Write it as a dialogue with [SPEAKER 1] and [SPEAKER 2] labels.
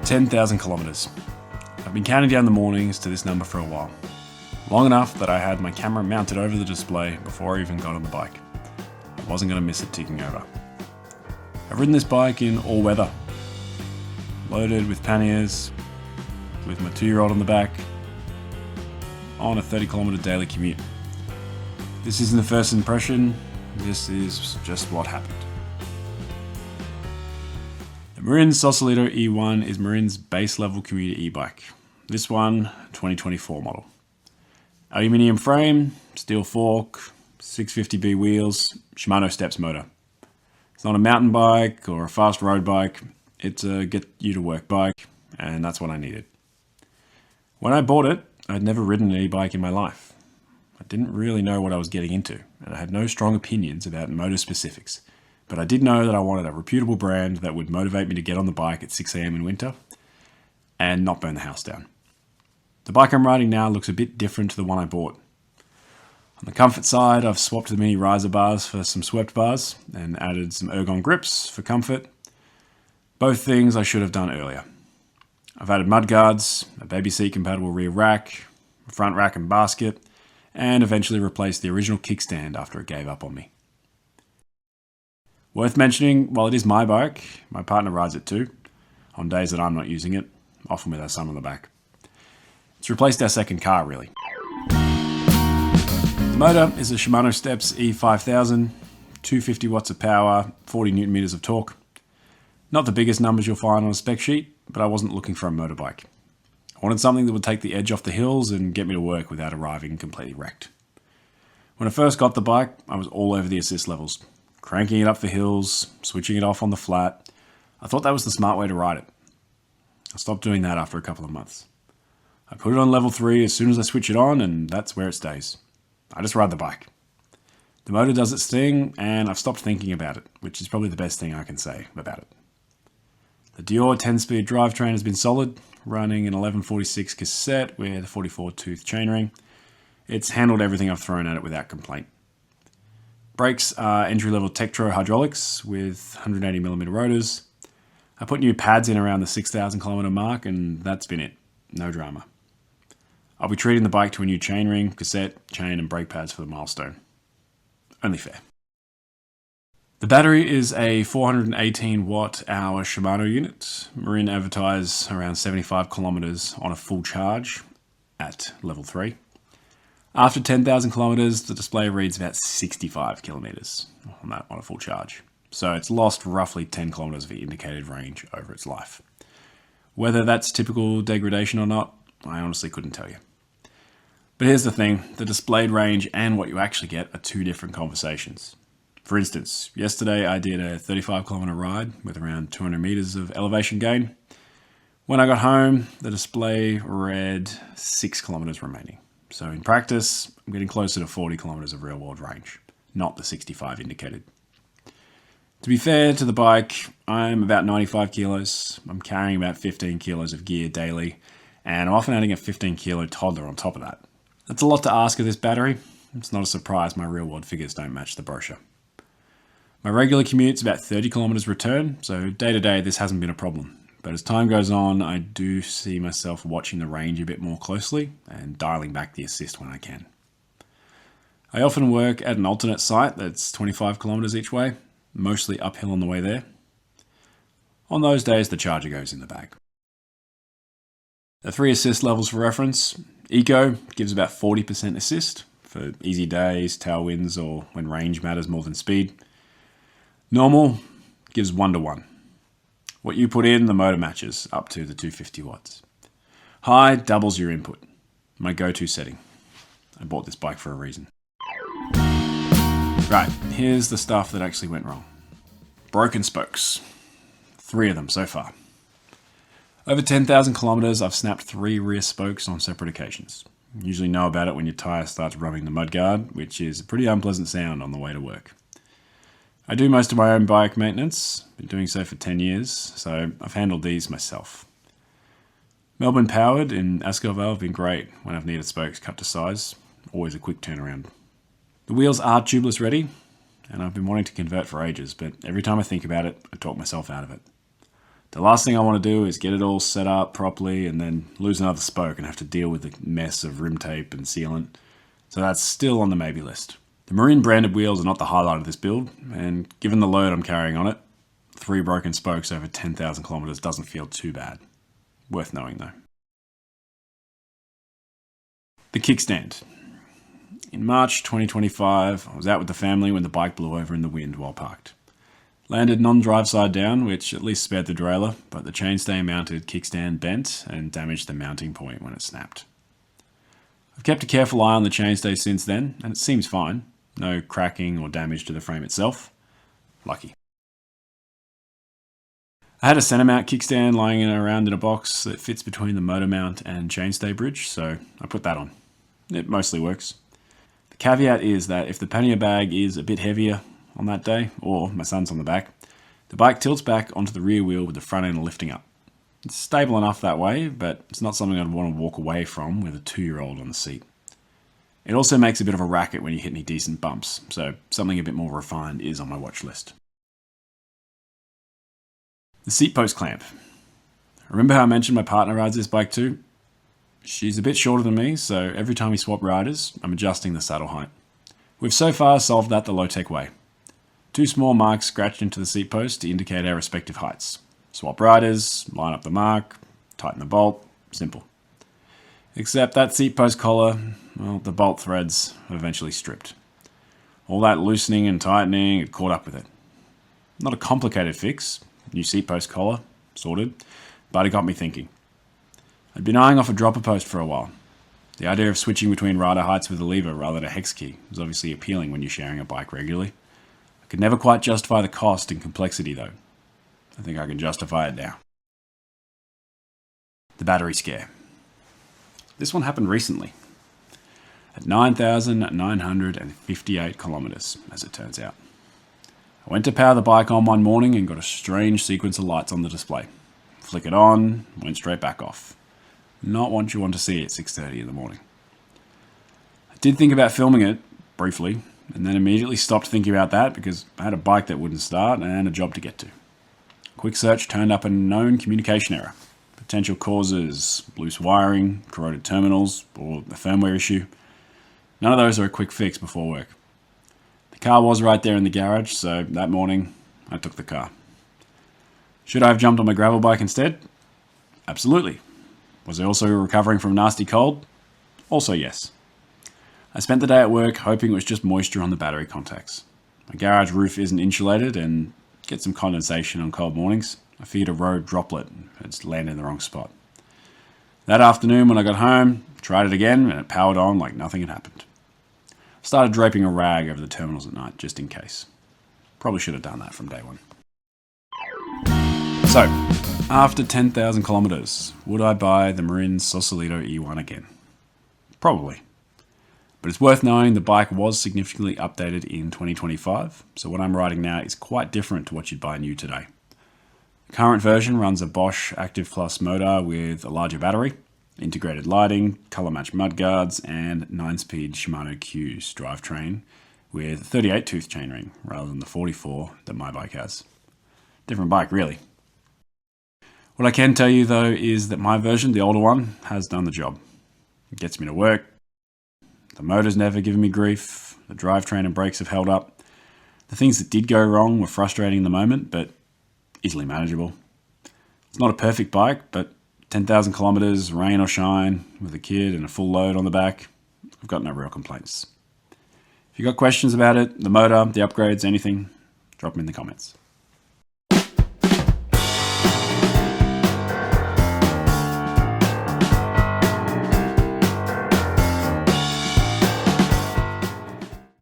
[SPEAKER 1] 10,000 kilometres. I've been counting down the mornings to this number for a while. Long enough that I had my camera mounted over the display before I even got on the bike. I wasn't going to miss it ticking over. I've ridden this bike in all weather. Loaded with panniers, with my 2-year-old on the back, on a 30-kilometre daily commute. This isn't the first impression, this is just what happened. The Marin Sausalito E1 is Marin's base level commuter e-bike. This one, 2024 model. Aluminium frame, steel fork, 650B wheels, Shimano steps motor. It's not a mountain bike or a fast road bike, it's a get you to work bike, and that's what I needed. When I bought it, I'd never ridden an e-bike in my life. I didn't really know what I was getting into, and I had no strong opinions about motor specifics. But I did know that I wanted a reputable brand that would motivate me to get on the bike at 6 AM in winter and not burn the house down. The bike I'm riding now looks a bit different to the one I bought. On the comfort side, I've swapped the mini riser bars for some swept bars and added some ergon grips for comfort. Both things I should have done earlier. I've added mudguards, a baby seat compatible rear rack, a front rack and basket, and eventually replaced the original kickstand after it gave up on me. Worth mentioning, while it is my bike, my partner rides it too, on days that I'm not using it, often with our son on the back. It's replaced our second car, really. The motor is a Shimano Steps E5000, 250 watts of power, 40 newton meters of torque. Not the biggest numbers you'll find on a spec sheet, but I wasn't looking for a motorbike. I wanted something that would take the edge off the hills and get me to work without arriving completely wrecked. When I first got the bike, I was all over the assist levels. Cranking it up for hills, switching it off on the flat. I thought that was the smart way to ride it. I stopped doing that after a couple of months. I put it on level 3 as soon as I switch it on, and that's where it stays. I just ride the bike. The motor does its thing, and I've stopped thinking about it, which is probably the best thing I can say about it. The Dior 10-speed drivetrain has been solid, running an 1146 cassette with a 44-tooth chainring. It's handled everything I've thrown at it without complaint. Brakes are entry-level Tektro hydraulics with 180mm rotors. I put new pads in around the 6,000 kilometre mark, and that's been it. No drama. I'll be treating the bike to a new chainring, cassette, chain and brake pads for the milestone. Only fair. The battery is a 418 watt-hour Shimano unit. Marin advertise around 75 kilometres on a full charge at level 3. After 10,000 kilometres, the display reads about 65 kilometres on a full charge. So it's lost roughly 10 kilometres of the indicated range over its life. Whether that's typical degradation or not, I honestly couldn't tell you. But here's the thing, the displayed range and what you actually get are two different conversations. For instance, yesterday I did a 35 kilometre ride with around 200 metres of elevation gain. When I got home, the display read 6 kilometres remaining. So in practice, I'm getting closer to 40 kilometres of real-world range, not the 65 indicated. To be fair to the bike, I'm about 95 kilos, I'm carrying about 15 kilos of gear daily, and I'm often adding a 15 kilo toddler on top of that. That's a lot to ask of this battery. It's not a surprise my real-world figures don't match the brochure. My regular commute's about 30 kilometres return, so day to day this hasn't been a problem. But as time goes on, I do see myself watching the range a bit more closely and dialing back the assist when I can. I often work at an alternate site that's 25 kilometres each way, mostly uphill on the way there. On those days, the charger goes in the bag. The 3 assist levels for reference. Eco gives about 40% assist for easy days, tailwinds, or when range matters more than speed. Normal gives 1-to-1. What you put in, the motor matches up to the 250 watts. High doubles your input. My go-to setting. I bought this bike for a reason. Right, here's the stuff that actually went wrong. Broken spokes. 3 of them so far. Over 10,000 kilometres, I've snapped 3 rear spokes on separate occasions. You usually know about it when your tyre starts rubbing the mudguard, which is a pretty unpleasant sound on the way to work. I do most of my own bike maintenance, been doing so for 10 years, so I've handled these myself. Melbourne Powered in Ascot have been great when I've needed spokes cut to size, always a quick turnaround. The wheels are tubeless ready, and I've been wanting to convert for ages, but every time I think about it, I talk myself out of it. The last thing I want to do is get it all set up properly and then lose another spoke and have to deal with the mess of rim tape and sealant. So that's still on the maybe list. The Marin branded wheels are not the highlight of this build, and given the load I'm carrying on it, 3 broken spokes over 10,000 kilometres doesn't feel too bad. Worth knowing though. The kickstand. In March 2025, I was out with the family when the bike blew over in the wind while parked. Landed non-drive side down, which at least spared the derailleur, but the chainstay mounted kickstand bent and damaged the mounting point when it snapped. I've kept a careful eye on the chainstay since then, and it seems fine. No cracking or damage to the frame itself. Lucky. I had a centre mount kickstand lying around in a box that fits between the motor mount and chainstay bridge, so I put that on. It mostly works. The caveat is that if the pannier bag is a bit heavier on that day, or my son's on the back, the bike tilts back onto the rear wheel with the front end lifting up. It's stable enough that way, but it's not something I'd want to walk away from with a 2-year-old on the seat. It also makes a bit of a racket when you hit any decent bumps, so something a bit more refined is on my watch list. The seat post clamp. Remember how I mentioned my partner rides this bike too? She's a bit shorter than me, so every time we swap riders, I'm adjusting the saddle height. We've so far solved that the low-tech way. 2 small marks scratched into the seat post to indicate our respective heights. Swap riders, line up the mark, tighten the bolt, simple. Except that seat post collar, well, the bolt threads have eventually stripped. All that loosening and tightening had caught up with it. Not a complicated fix, new seat post collar, sorted, but it got me thinking. I'd been eyeing off a dropper post for a while. The idea of switching between rider heights with a lever rather than a hex key was obviously appealing when you're sharing a bike regularly. I could never quite justify the cost and complexity though. I think I can justify it now. The battery scare. This one happened recently. At 9,958 kilometres, as it turns out. I went to power the bike on one morning and got a strange sequence of lights on the display. Flick it on, went straight back off. Not what you want to see at 6:30 in the morning. I did think about filming it, briefly, and then immediately stopped thinking about that because I had a bike that wouldn't start and a job to get to. Quick search turned up a known communication error. Potential causes, loose wiring, corroded terminals, or a firmware issue. None of those are a quick fix before work. The car was right there in the garage, so that morning I took the car. Should I have jumped on my gravel bike instead? Absolutely. Was I also recovering from nasty cold? Also yes. I spent the day at work hoping it was just moisture on the battery contacts. My garage roof isn't insulated and gets some condensation on cold mornings. I figured a road droplet had landed in the wrong spot. That afternoon when I got home, tried it again and it powered on like nothing had happened. I started draping a rag over the terminals at night just in case. Probably should have done that from day one. So, after 10,000 kilometres, would I buy the Marin Sausalito E1 again? Probably. But it's worth knowing the bike was significantly updated in 2025, so what I'm riding now is quite different to what you'd buy new today. The current version runs a Bosch Active Plus motor with a larger battery, integrated lighting, colour matched mudguards, and 9-speed Shimano Q's drivetrain with a 38-tooth chainring rather than the 44 that my bike has. Different bike really. What I can tell you though is that my version, the older one, has done the job. It gets me to work. The motor's never given me grief. The drivetrain and brakes have held up. The things that did go wrong were frustrating in the moment, but easily manageable. It's not a perfect bike, but 10,000 kilometres, rain or shine, with a kid and a full load on the back, I've got no real complaints. If you've got questions about it, the motor, the upgrades, anything, drop them in the comments.